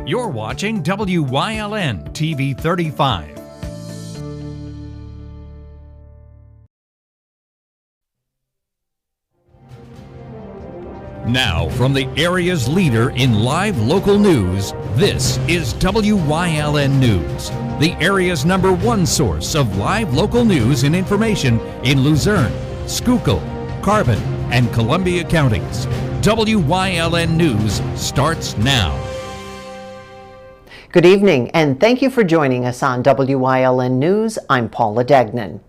You're watching WYLN TV 35. Now, from the area's leader in live local news, this is WYLN News, the area's #1 source of live local news and information in Luzerne, Schuylkill, Carbon, and Columbia counties. WYLN News starts now. Good evening, and thank you for joining us on WYLN News. I'm Paula Degnan.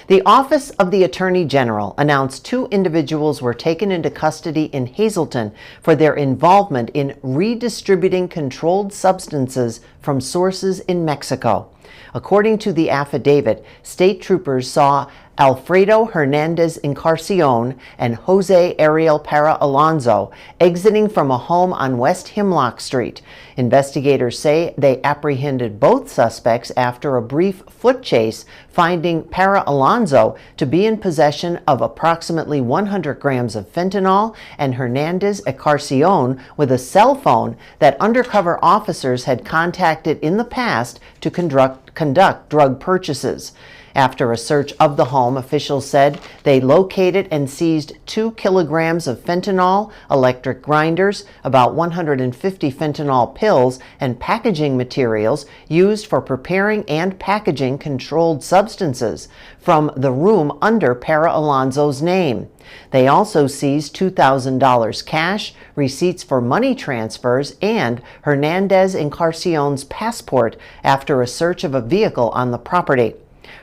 The Office of the Attorney General announced 2 individuals were taken into custody in Hazleton for their involvement in redistributing controlled substances from sources in Mexico. According to the affidavit, state troopers saw Alfredo Hernandez Encarcion and Jose Ariel Para Alonso exiting from a home on West Hemlock Street. Investigators say they apprehended both suspects after a brief foot chase, finding Para Alonso to be in possession of approximately 100 grams of fentanyl and Hernandez Encarcion with a cell phone that undercover officers had contacted in the past to conduct drug purchases. After a search of the home, officials said they located and seized 2 kilograms of fentanyl, electric grinders, about 150 fentanyl pills, and packaging materials used for preparing and packaging controlled substances from the room under Para Alonso's name. They also seized $2,000 cash, receipts for money transfers, and Hernandez Encarcion's passport after a search of a vehicle on the property.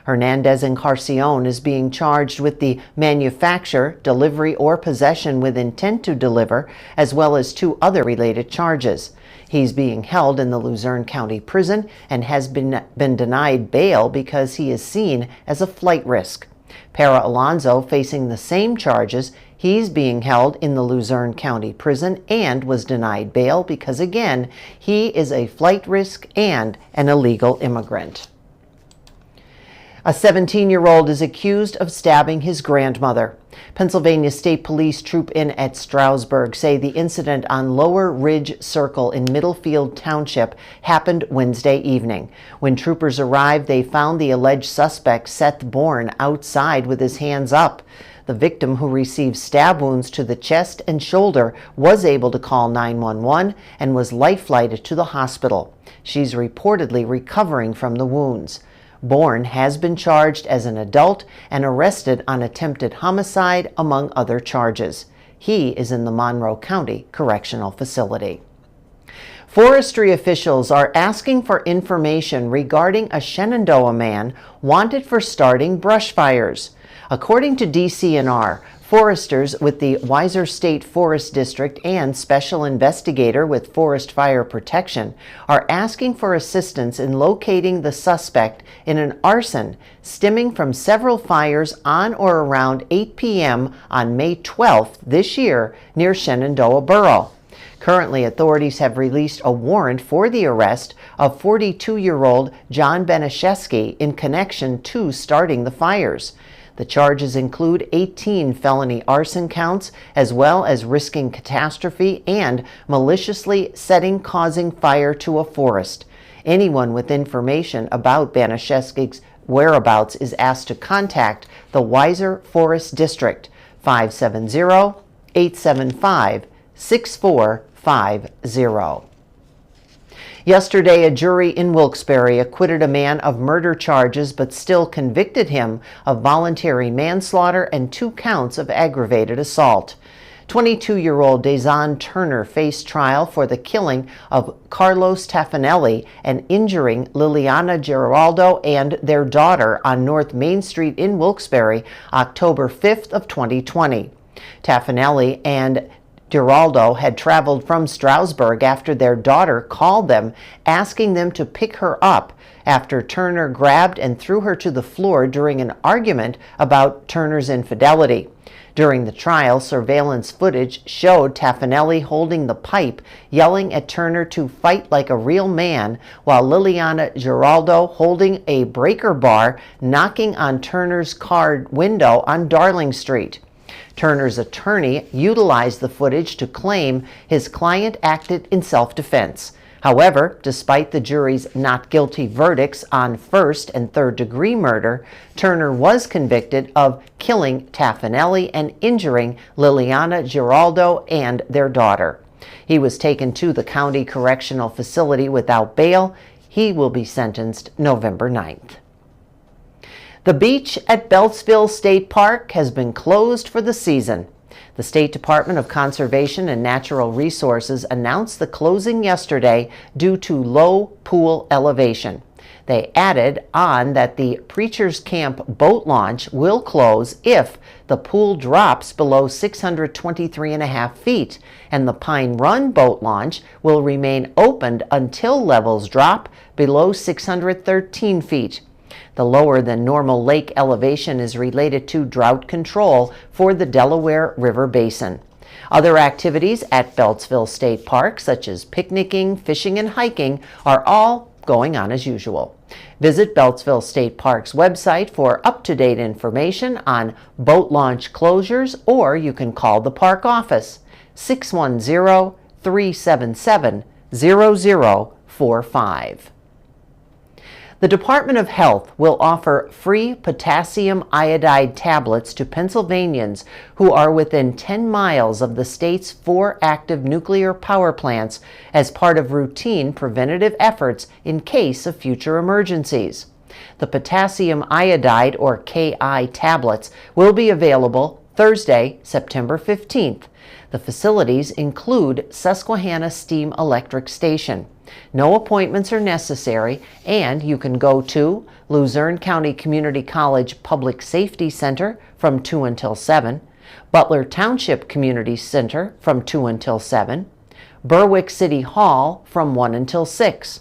Hernandez Encarcion is being charged with the manufacture, delivery, or possession with intent to deliver, as well as 2 other related charges. He's being held in the Luzerne County Prison and has been denied bail because he is seen as a flight risk. Para Alonso, facing the same charges, he's being held in the Luzerne County Prison and was denied bail because, again, he is a flight risk and an illegal immigrant. A 17-year-old is accused of stabbing his grandmother. Pennsylvania State Police troop in at Stroudsburg say the incident on Lower Ridge Circle in Middlefield Township happened Wednesday evening. When troopers arrived, they found the alleged suspect, Seth Bourne, outside with his hands up. The victim, who received stab wounds to the chest and shoulder, was able to call 911 and was life-flighted to the hospital. She's reportedly recovering from the wounds. Bourne has been charged as an adult and arrested on attempted homicide, among other charges. He is in the Monroe County Correctional Facility. Forestry officials are asking for information regarding a Shenandoah man wanted for starting brush fires. According to DCNR, foresters with the Weiser State Forest District and special investigator with Forest Fire Protection are asking for assistance in locating the suspect in an arson stemming from several fires on or around 8 p.m. on May 12th this year near Shenandoah Borough. Currently, authorities have released a warrant for the arrest of 42-year-old John Banaszewski in connection to starting the fires. The charges include 18 felony arson counts, as well as risking catastrophe and maliciously causing fire to a forest. Anyone with information about Banaszewski's whereabouts is asked to contact the Weiser Forest District, 570-875-6450. Yesterday, a jury in Wilkes-Barre acquitted a man of murder charges but still convicted him of voluntary manslaughter and 2 counts of aggravated assault. 22-year-old Dazon Turner faced trial for the killing of Carlos Taffanelli and injuring Liliana Giraldo and their daughter on North Main Street in Wilkes-Barre, October 5th of 2020. Taffanelli and Giraldo had traveled from Stroudsburg after their daughter called them, asking them to pick her up after Turner grabbed and threw her to the floor during an argument about Turner's infidelity. During the trial, surveillance footage showed Taffanelli holding the pipe, yelling at Turner to fight like a real man, while Liliana Giraldo holding a breaker bar, knocking on Turner's car window on Darling Street. Turner's attorney utilized the footage to claim his client acted in self-defense. However, despite the jury's not guilty verdicts on first and third degree murder, Turner was convicted of killing Taffanelli and injuring Liliana Giraldo and their daughter. He was taken to the county correctional facility without bail. He will be sentenced November 9th. The beach at Beltsville State Park has been closed for the season. The State Department of Conservation and Natural Resources announced the closing yesterday due to low pool elevation. They added on that the Preacher's Camp boat launch will close if the pool drops below 623.5 feet, and the Pine Run boat launch will remain opened until levels drop below 613 feet. The lower than normal lake elevation is related to drought control for the Delaware River Basin. Other activities at Beltsville State Park, such as picnicking, fishing, and hiking, are all going on as usual. Visit Beltsville State Park's website for up-to-date information on boat launch closures, or you can call the park office, 610-377-0045. The Department of Health will offer free potassium iodide tablets to Pennsylvanians who are within 10 miles of the state's 4 active nuclear power plants as part of routine preventative efforts in case of future emergencies. The potassium iodide, or Ki tablets, will be available Thursday, September 15th. The facilities include Susquehanna Steam Electric Station. No appointments are necessary, and you can go to Luzerne County Community College Public Safety Center from 2 until 7, Butler Township Community Center from 2 until 7, Berwick City Hall from 1 until 6.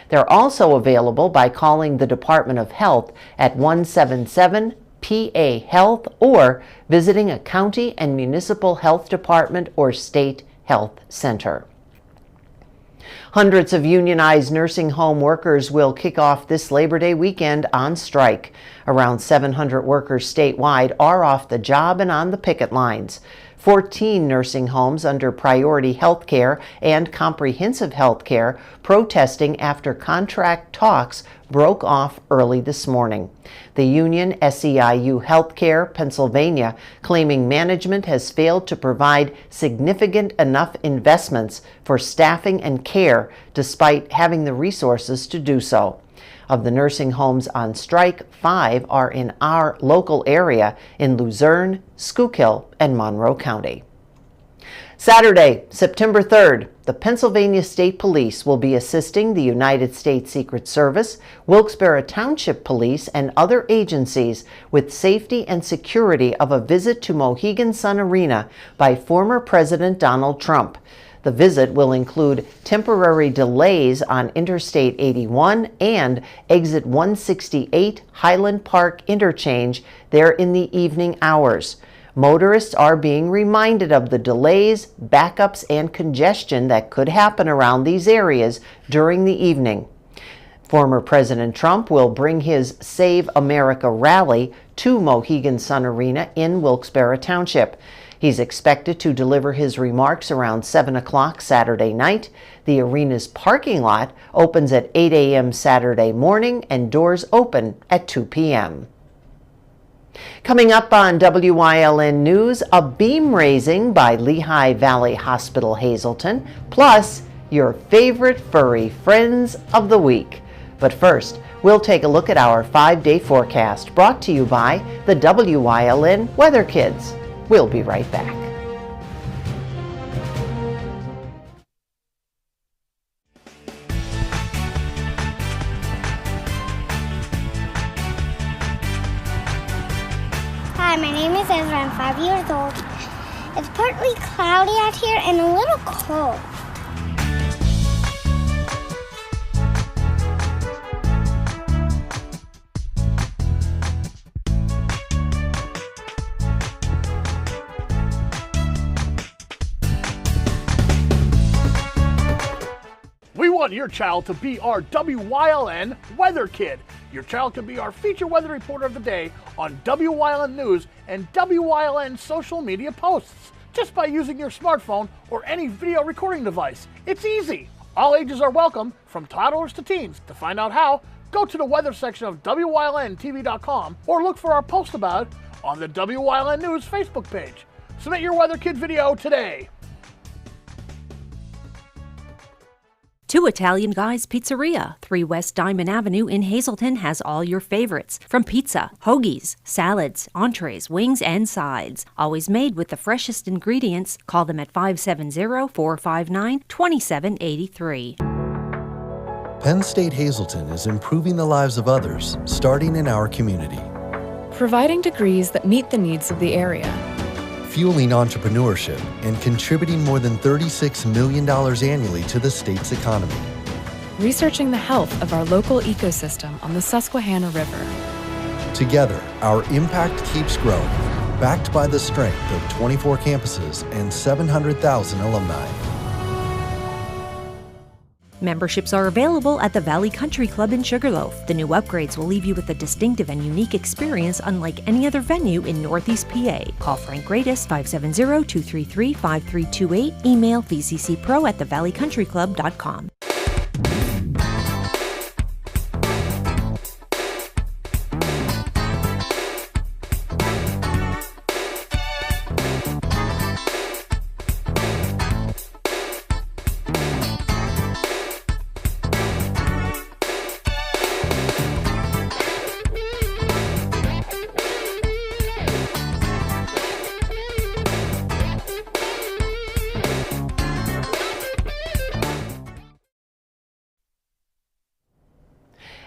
They're also available by calling the Department of Health at 177-PA-HEALTH or visiting a county and municipal health department or state health center. Hundreds of unionized nursing home workers will kick off this Labor Day weekend on strike. Around 700 workers statewide are off the job and on the picket lines. 14 nursing homes under priority health care and comprehensive health care protesting after contract talks broke off early this morning. The union, SEIU Healthcare Pennsylvania, claiming management has failed to provide significant enough investments for staffing and care despite having the resources to do so. Of the nursing homes on strike, 5 are in our local area in Luzerne, Schuylkill, and Monroe County. Saturday, September 3rd, the Pennsylvania State Police will be assisting the United States Secret Service, Wilkes-Barre Township Police, and other agencies with safety and security of a visit to Mohegan Sun Arena by former President Donald Trump. The visit will include temporary delays on Interstate 81 and Exit 168 Highland Park interchange there in the evening hours. Motorists are being reminded of the delays, backups, and congestion that could happen around these areas during the evening. Former President Trump will bring his Save America rally to Mohegan Sun Arena in Wilkes-Barre Township. He's expected to deliver his remarks around 7 o'clock Saturday night. The arena's parking lot opens at 8 a.m. Saturday morning and doors open at 2 p.m. Coming up on WYLN News, a beam raising by Lehigh Valley Hospital Hazleton, plus your favorite furry friends of the week. But first, we'll take a look at our 5-day forecast brought to you by the WYLN Weather Kids. We'll be right back. Hi, my name is Ezra. I'm 5 years old. It's partly cloudy out here and a little cold. We want your child to be our WYLN Weather Kid. Your child can be our feature weather reporter of the day on WYLN News and WYLN social media posts just by using your smartphone or any video recording device. It's easy. All ages are welcome, from toddlers to teens. To find out how, go to the weather section of WYLNTV.com or look for our post about it on the WYLN News Facebook page. Submit your Weather Kid video today. 2 Italian Guys Pizzeria, 3 West Diamond Avenue in Hazleton has all your favorites, from pizza, hoagies, salads, entrees, wings, and sides. Always made with the freshest ingredients. Call them at 570-459-2783. Penn State Hazleton is improving the lives of others, starting in our community. Providing degrees that meet the needs of the area. Fueling entrepreneurship and contributing more than $36 million annually to the state's economy. Researching the health of our local ecosystem on the Susquehanna River. Together, our impact keeps growing, backed by the strength of 24 campuses and 700,000 alumni. Memberships are available at the Valley Country Club in Sugarloaf. The new upgrades will leave you with a distinctive and unique experience unlike any other venue in Northeast PA. Call Frank Gradis 570-233-5328. Email vccpro@thevalleycountryclub.com.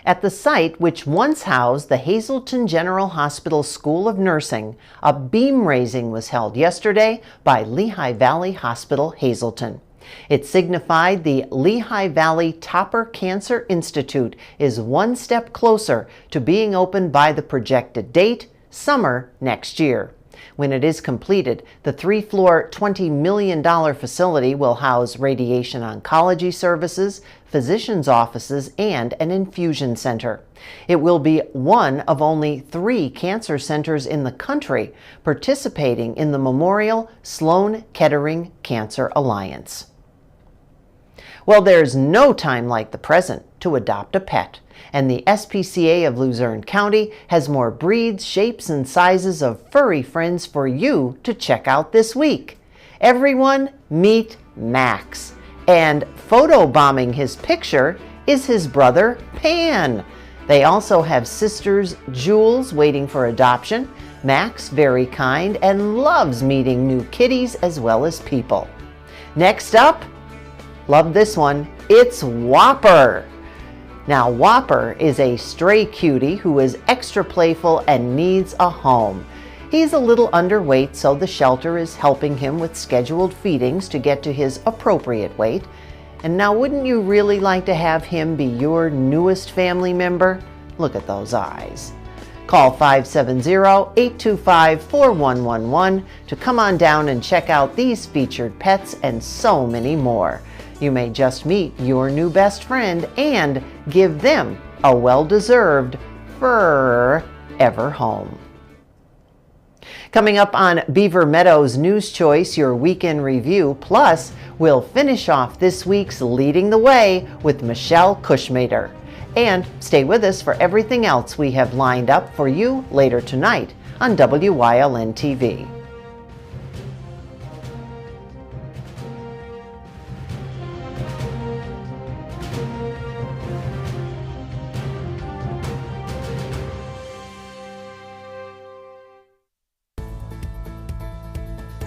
At the site, which once housed the Hazleton General Hospital School of Nursing, a beam raising was held yesterday by Lehigh Valley Hospital, Hazleton. It signified the Lehigh Valley Topper Cancer Institute is one step closer to being opened by the projected date, summer next year. When it is completed, the 3-floor, $20 million facility will house radiation oncology services, physicians' offices, and an infusion center. It will be one of only 3 cancer centers in the country participating in the Memorial Sloan Kettering Cancer Alliance. Well, there's no time like the present to adopt a pet, and the SPCA of Luzerne County has more breeds, shapes, and sizes of furry friends for you to check out this week. Everyone meet Max, and photobombing his picture is his brother Pan. They also have sisters Jules waiting for adoption. Max, very kind and loves meeting new kitties as well as people. Next up, love this one, it's Whopper. Now, Whopper is a stray cutie who is extra playful and needs a home. He's a little underweight, so the shelter is helping him with scheduled feedings to get to his appropriate weight. And now, wouldn't you really like to have him be your newest family member? Look at those eyes. Call 570-825-4111 to come on down and check out these featured pets and so many more. You may just meet your new best friend and give them a well-deserved forever home. Coming up on Beaver Meadows News Choice, your weekend review, plus we'll finish off this week's Leading the Way with Michelle Cushmader. And stay with us for everything else we have lined up for you later tonight on WYLN TV.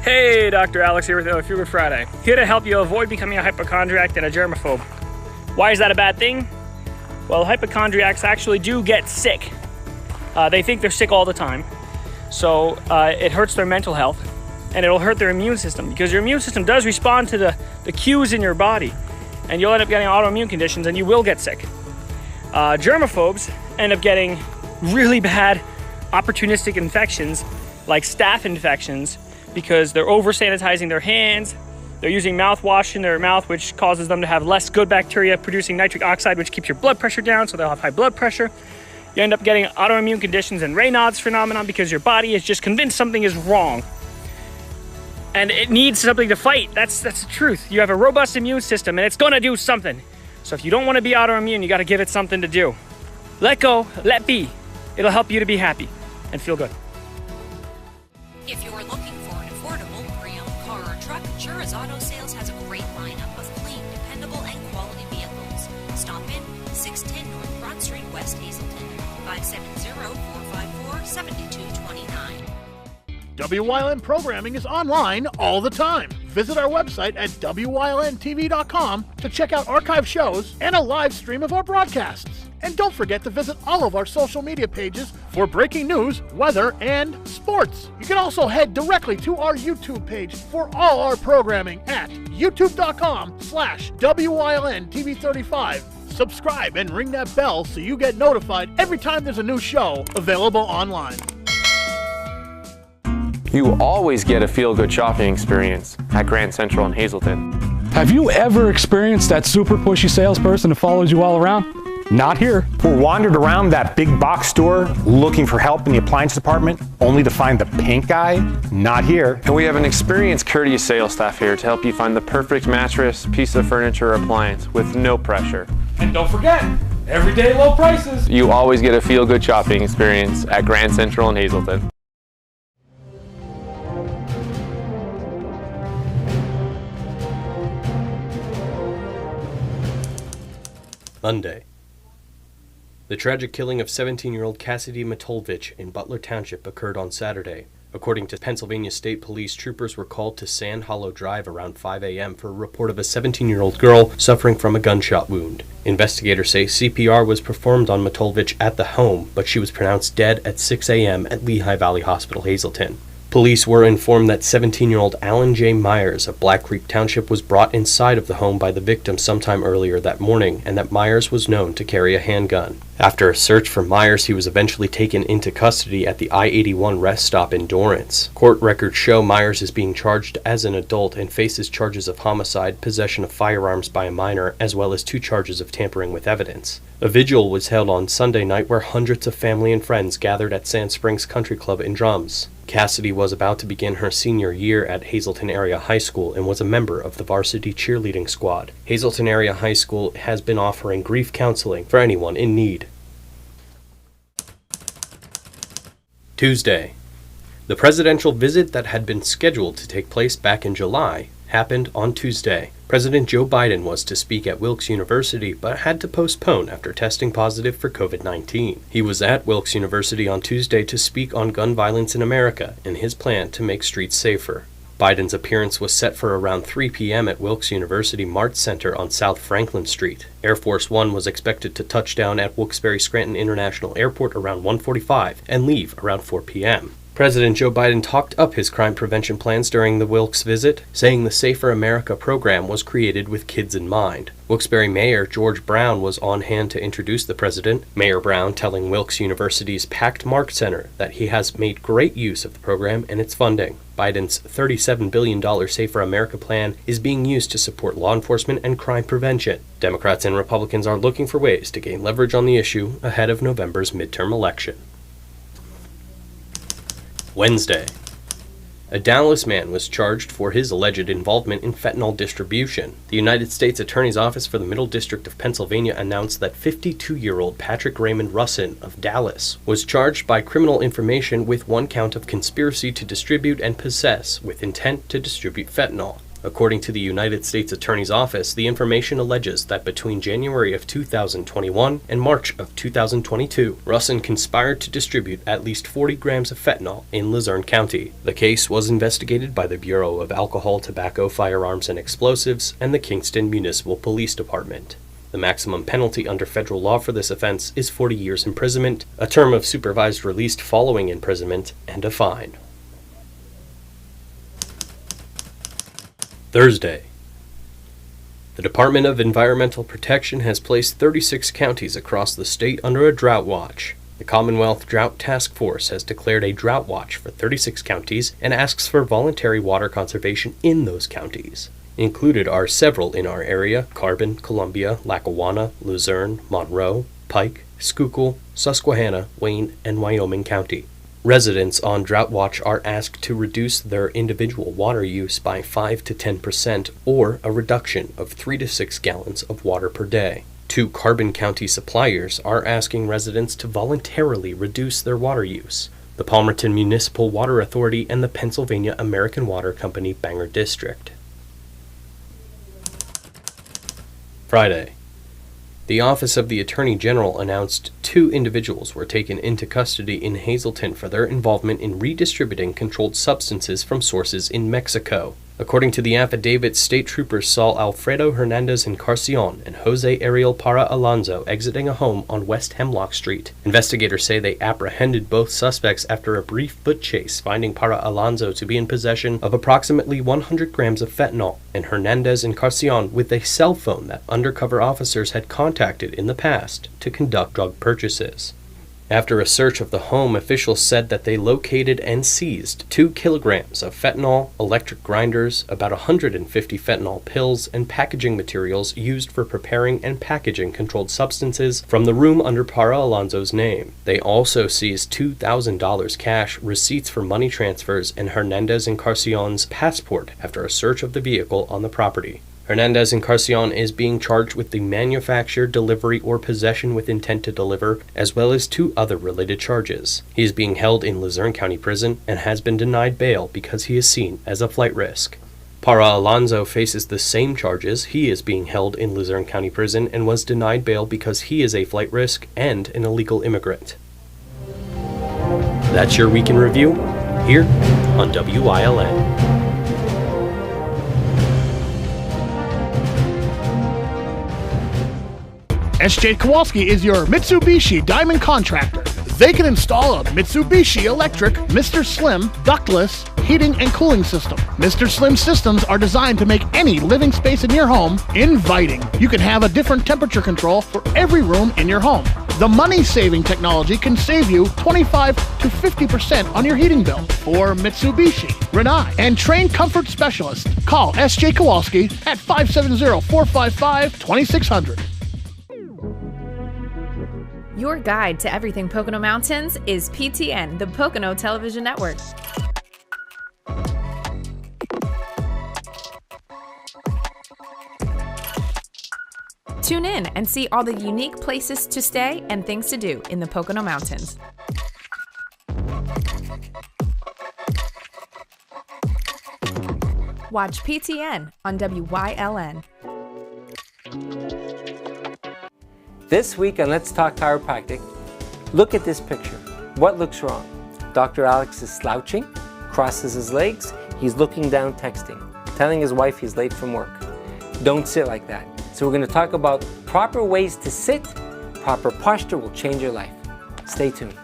Hey, Dr. Alex here with Fever Friday. Here to help you avoid becoming a hypochondriac and a germaphobe. Why is that a bad thing? Well, hypochondriacs actually do get sick. They think they're sick all the time. So it hurts their mental health, and it'll hurt their immune system, because your immune system does respond to the cues in your body, and you'll end up getting autoimmune conditions and you will get sick. Germaphobes end up getting really bad opportunistic infections like staph infections, because they're over sanitizing their hands, they're using mouthwash in their mouth, which causes them to have less good bacteria producing nitric oxide, which keeps your blood pressure down, so they'll have high blood pressure. You end up getting autoimmune conditions and Raynaud's phenomenon because your body is just convinced something is wrong. and it needs something to fight. That's the truth. You have a robust immune system, and it's gonna do something. So if you don't want to be autoimmune, you got to give it something to do. Let go, let be. It'll help you to be happy and feel good. If you're looking for an affordable pre-owned car or truck, Chura's Auto Sales has a great lineup of clean, dependable, and quality vehicles. Stop in 610 North Broad Street, West Hazleton, 570-454-7229. WYLN programming is online all the time. Visit our website at WYLNTV.com to check out archive shows and a live stream of our broadcasts. And don't forget to visit all of our social media pages for breaking news, weather, and sports. You can also head directly to our YouTube page for all our programming at youtube.com/WYLNTV35. Subscribe and ring that bell so you get notified every time there's a new show available online. You always get a feel-good shopping experience at Grand Central in Hazleton. Have you ever experienced that super pushy salesperson who follows you all around? Not here. Or wandered around that big box store looking for help in the appliance department, only to find the pink guy? Not here. And we have an experienced, courteous sales staff here to help you find the perfect mattress, piece of furniture, or appliance with no pressure. And don't forget, everyday low prices. You always get a feel-good shopping experience at Grand Central in Hazleton. Monday. The tragic killing of 17-year-old Cassidy Matulvich in Butler Township occurred on Saturday. According to Pennsylvania State Police, troopers were called to Sand Hollow Drive around 5 a.m. for a report of a 17-year-old girl suffering from a gunshot wound. Investigators say CPR was performed on Matulvich at the home, but she was pronounced dead at 6 a.m. at Lehigh Valley Hospital, Hazleton. Police were informed that 17-year-old Alan J. Myers of Black Creek Township was brought inside of the home by the victim sometime earlier that morning, and that Myers was known to carry a handgun. After a search for Myers, he was eventually taken into custody at the I-81 rest stop in Dorrance. Court records show Myers is being charged as an adult and faces charges of homicide, possession of firearms by a minor, as well as 2 charges of tampering with evidence. A vigil was held on Sunday night where hundreds of family and friends gathered at Sand Springs Country Club in Drums. Cassidy was about to begin her senior year at Hazleton Area High School and was a member of the varsity cheerleading squad. Hazleton Area High School has been offering grief counseling for anyone in need. Tuesday. The presidential visit that had been scheduled to take place back in July happened on Tuesday. President Joe Biden was to speak at Wilkes University, but had to postpone after testing positive for COVID-19. He was at Wilkes University on Tuesday to speak on gun violence in America and his plan to make streets safer. Biden's appearance was set for around 3 p.m. at Wilkes University Mart Center on South Franklin Street. Air Force One was expected to touch down at Wilkes-Barre-Scranton International Airport around 1:45 and leave around 4 p.m. President Joe Biden talked up his crime prevention plans during the Wilkes visit, saying the Safer America program was created with kids in mind. Wilkes-Barre Mayor George Brown was on hand to introduce the president. Mayor Brown telling Wilkes University's packed Mark Center that he has made great use of the program and its funding. Biden's $37 billion Safer America plan is being used to support law enforcement and crime prevention. Democrats and Republicans are looking for ways to gain leverage on the issue ahead of November's midterm election. Wednesday. A Dallas man was charged for his alleged involvement in fentanyl distribution. The United States Attorney's Office for the Middle District of Pennsylvania announced that 52-year-old Patrick Raymond Russin of Dallas was charged by criminal information with 1 count of conspiracy to distribute and possess with intent to distribute fentanyl. According to the United States Attorney's Office, the information alleges that between January of 2021 and March of 2022, Russin conspired to distribute at least 40 grams of fentanyl in Luzerne County. The case was investigated by the Bureau of Alcohol, Tobacco, Firearms, and Explosives and the Kingston Municipal Police Department. The maximum penalty under federal law for this offense is 40 years imprisonment, a term of supervised release following imprisonment, and a fine. Thursday. The Department of Environmental Protection has placed 36 counties across the state under a drought watch. The Commonwealth Drought Task Force has declared a drought watch for 36 counties and asks for voluntary water conservation in those counties. Included are several in our area: Carbon, Columbia, Lackawanna, Luzerne, Monroe, Pike, Schuylkill, Susquehanna, Wayne, and Wyoming County. Residents on drought watch are asked to reduce their individual water use by 5 to 10% or a reduction of 3 to 6 gallons of water per day. 2 Carbon County suppliers are asking residents to voluntarily reduce their water use: the Palmerton Municipal Water Authority and the Pennsylvania American Water Company Bangor District. Friday. The Office of the Attorney General announced 2 individuals were taken into custody in Hazleton for their involvement in redistributing controlled substances from sources in Mexico. According to the affidavit, state troopers saw Alfredo Hernandez Encarcion and Jose Ariel Para Alonso exiting a home on West Hemlock Street. Investigators say they apprehended both suspects after a brief foot chase, finding Para Alonso to be in possession of approximately 100 grams of fentanyl, and Hernandez Encarcion with a cell phone that undercover officers had contacted in the past to conduct drug purchases. After a search of the home, officials said that they located and seized 2 kilograms of fentanyl, electric grinders, about 150 fentanyl pills, and packaging materials used for preparing and packaging controlled substances from the room under Para Alonso's name. They also seized $2,000 cash, receipts for money transfers, and Hernandez Encarcion's passport after a search of the vehicle on the property. Hernandez Encarcion is being charged with the manufacture, delivery, or possession with intent to deliver, as well as 2 other related charges. He is being held in Luzerne County Prison and has been denied bail because he is seen as a flight risk. Para Alonso faces the same charges. He is being held in Luzerne County Prison and was denied bail because he is a flight risk and an illegal immigrant. That's your Week in Review here on WYLN. SJ Kowalski is your Mitsubishi Diamond Contractor. They can install a Mitsubishi electric Mr. Slim ductless heating and cooling system. Mr. Slim systems are designed to make any living space in your home inviting. You can have a different temperature control for every room in your home. The money-saving technology can save you 25 to 50% on your heating bill. For Mitsubishi, Renai, and trained comfort specialists, call SJ Kowalski at 570-455-2600. Your guide to everything Pocono Mountains is PTN, the Pocono Television Network. Tune in and see all the unique places to stay and things to do in the Pocono Mountains. Watch PTN on WYLN. This week on Let's Talk Chiropractic, look at this picture. What looks wrong? Dr. Alex is slouching, crosses his legs, he's looking down texting, telling his wife he's late from work. Don't sit like that. So we're going to talk about proper ways to sit. Proper posture will change your life. Stay tuned.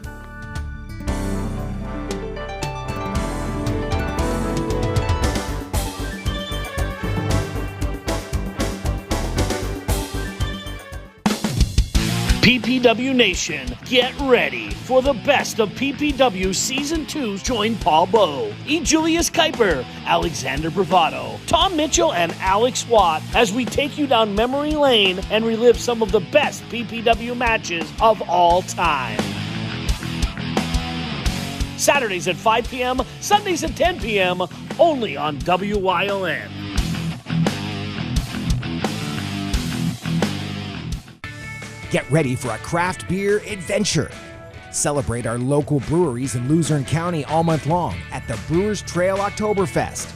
PPW Nation, get ready for the best of PPW Season 2. Join Paul Bowe, E. Julius Kuiper, Alexander Bravado, Tom Mitchell, and Alex Watt as we take you down memory lane and relive some of the best PPW matches of all time. Saturdays at 5 p.m., Sundays at 10 p.m., only on WYLN. Get ready for a craft beer adventure. Celebrate our local breweries in Luzerne County all month long at the Brewers Trail Oktoberfest.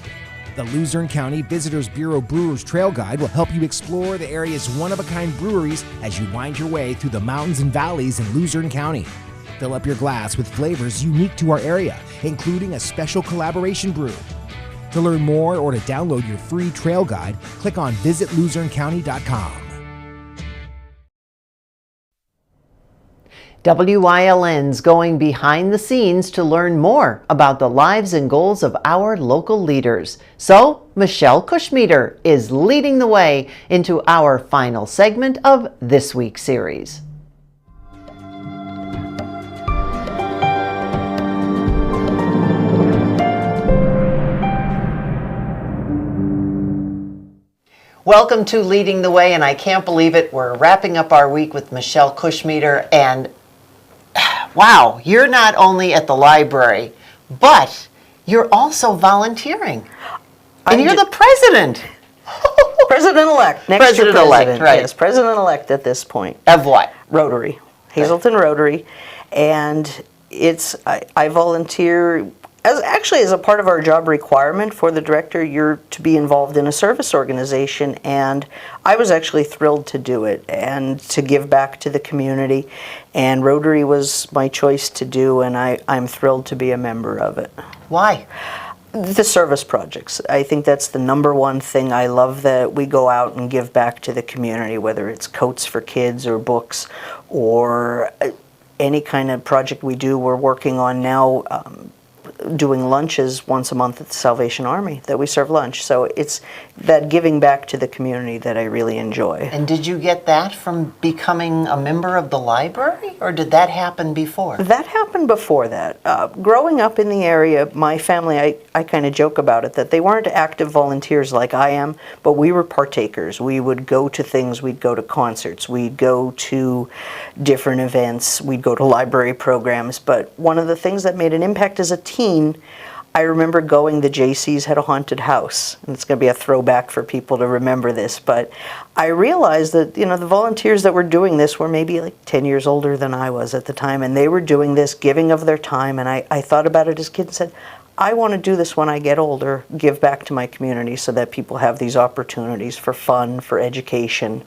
The Luzerne County Visitors Bureau Brewers Trail Guide will help you explore the area's one-of-a-kind breweries as you wind your way through the mountains and valleys in Luzerne County. Fill up your glass with flavors unique to our area, including a special collaboration brew. To learn more or to download your free trail guide, click on visitluzernecounty.com. WYLN's going behind the scenes to learn more about the lives and goals of our local leaders. So, Michelle Cushmeter is leading the way into our final segment of this week's series. Welcome to Leading the Way, and I can't believe it. We're wrapping up our week with Michelle Cushmeter, and Wow, you're not only at the library, but you're also volunteering. And you're the president. President-elect. Next President-elect, president. right. Yes, president-elect at this point. Of what? Rotary. Hazleton Rotary. And I volunteer as a part of our job requirement for the director. You're to be involved in a service organization, and I was actually thrilled to do it and to give back to the community. And Rotary was my choice to do, and I'm thrilled to be a member of it. Why? The service projects. I think that's the number one thing. I love that we go out and give back to the community, whether it's coats for kids or books or any kind of project we do. We're working on now doing lunches once a month at the Salvation Army, that we serve lunch. So it's that giving back to the community that I really enjoy. And did you get that from becoming a member of the library, or did that happen before? That happened before that. Growing up in the area, my family, I kind of joke about it, that they weren't active volunteers like I am, but we were partakers. We would go to things, we'd go to concerts, we'd go to different events, we'd go to library programs. But one of the things that made an impact as a teen, I remember going, the JCs had a haunted house, and it's going to be a throwback for people to remember this, but I realized that, the volunteers that were doing this were maybe like 10 years older than I was at the time, and they were doing this, giving of their time, and I thought about it as a kid and said, I want to do this when I get older, give back to my community so that people have these opportunities for fun, for education,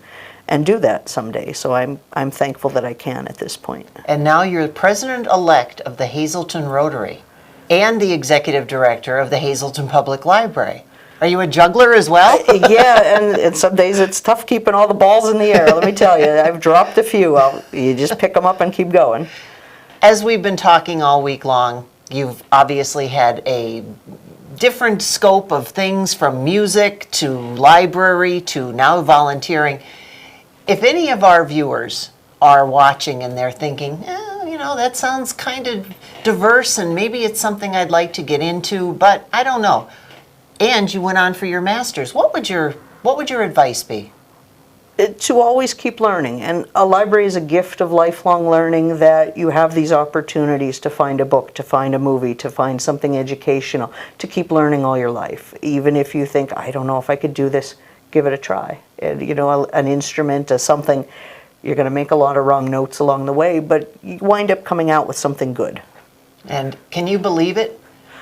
and do that someday. So I'm thankful that I can at this point. And now you're president-elect of the Hazleton Rotary and the executive director of the Hazleton Public Library. Are you a juggler as well? Yeah, and some days it's tough keeping all the balls in the air, let me tell you. I've dropped a few. You just pick them up and keep going. As we've been talking all week long, you've obviously had a different scope of things, from music to library to now volunteering. If any of our viewers are watching and they're thinking, that sounds kind of diverse and maybe it's something I'd like to get into, but I don't know. And you went on for your master's. What would your advice be? To always keep learning. And a library is a gift of lifelong learning, that you have these opportunities to find a book, to find a movie, to find something educational, to keep learning all your life. Even if you think, I don't know if I could do this, give it a try. And, an instrument, something, you're going to make a lot of wrong notes along the way, but you wind up coming out with something good. And can you believe it?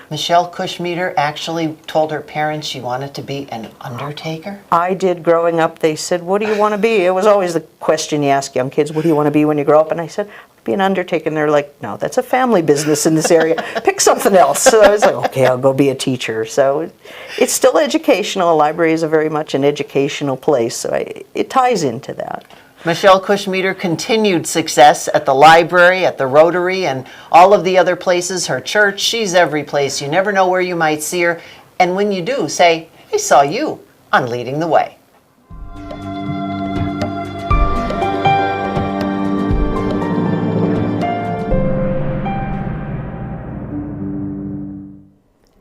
Michelle Cushmeter actually told her parents she wanted to be an undertaker? I did growing up. They said, what do you want to be? It was always the question you ask young kids, what do you want to be when you grow up? And I said, I'll be an undertaker. And they're like, no, that's a family business in this area. Pick something else. So I was like, okay, I'll go be a teacher. So it's still educational. A library is very much an educational place. So it ties into that. Michelle Cushmeter, continued success at the library, at the Rotary, and all of the other places, her church. She's every place. You never know where you might see her. And when you do, say, I saw you on Leading the Way.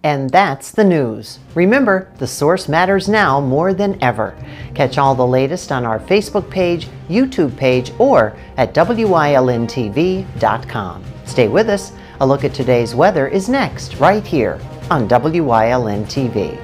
And that's the news. Remember, the source matters now more than ever. Catch all the latest on our Facebook page, YouTube page, or at WYLNTV.com. Stay with us. A look at today's weather is next, right here on WYLN TV.